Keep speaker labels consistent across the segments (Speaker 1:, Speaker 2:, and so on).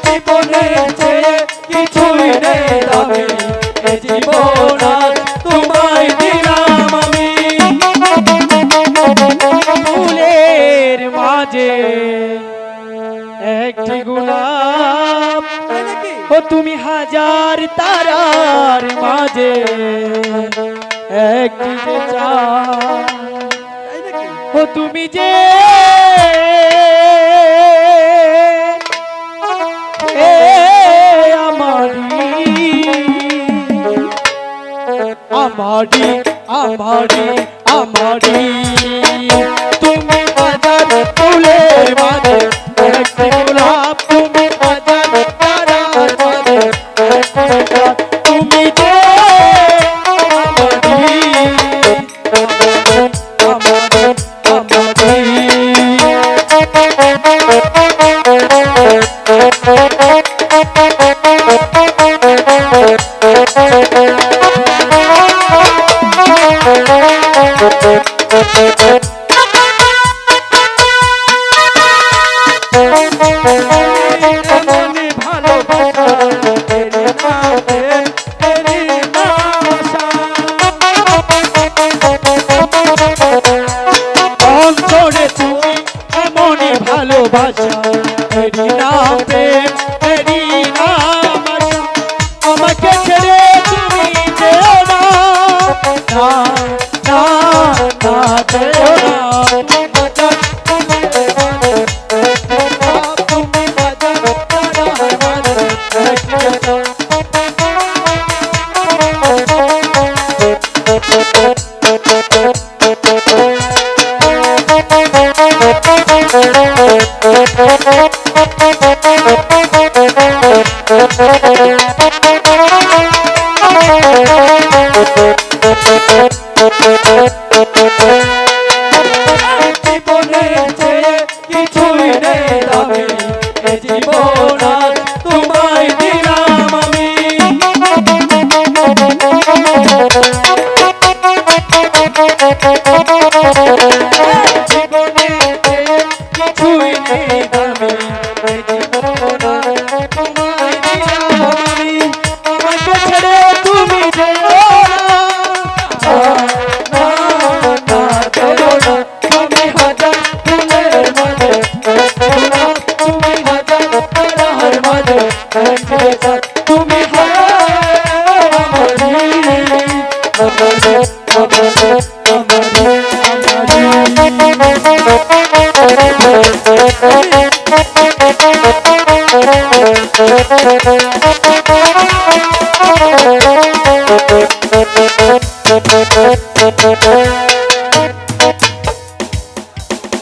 Speaker 1: জীবনের চেয়ে কিছুই নেই দামি, এ জীবন আজ তোমায় দিলাম আমি। ফুলের মাঝে একটি গোলাপ, ও তুমি হাজার তারার মাঝে একটি যে চাঁদ, ও তুমি যে আমারি আমারি আমারি তুমি হাজার ফুলের মাঝে একটি গোলাপ, তুমি হাজার তারার মাঝে একটি চাঁদ, তুমি যে আমারি আমারি আমারি। ভালোবাসা এরি নাম প্রেম, এরি নাম আশা, আমাকে ছেড়ে তুমি যেও না, না না না যেও না। তুমি বাজার তারার মাঝে জীবনের চেয়ে কিছুই নেই দামি, এ জীবন আজ তোমায় দিলাম আমি। জীবনের চেয়ে কিছুই নেই দামি, এ জীবন আজ তোমায় দিলাম আমি। আমাকে ছেড়ে তুমি যেও না, না না যেও না। তুমি হাজার ফুলের মাঝে গোলাপ, তুমি হাজার তারার মাঝে একটি চাঁদ, তুমি আমারি আমারি আমারি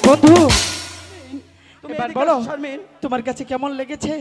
Speaker 1: বন্ধু, এবার বলো তোমার কাছে কেমন লেগেছে?